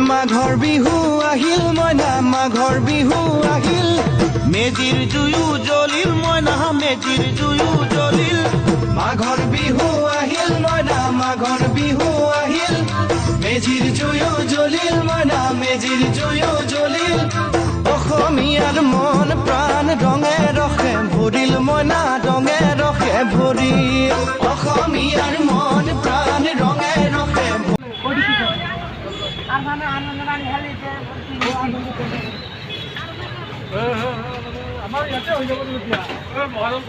মাঘৰ বিহু আহিল মইনা মাঘৰ বিহু আহিল মেজিৰ জুয়ো জ্বলিল মইনা মেজিৰ জুয়ো জ্বলিল মাঘৰ বিহু আহিল মইনা মাঘৰ বিহু আহিল মেজিৰ জুয়ো জ্বলিল মইনা মেজিৰ জুয়ো জ্বলিল অসমীয়াৰ মন প্ৰাণ ৰঙে ৰসে ভৰিল মইনা ৰঙে ৰসে ভৰিল অসমীয়াৰ মন প্ৰাণ ৰঙে ৰসে আমাৰ ইয়াতে হৈ যাব এতিয়া মহাজন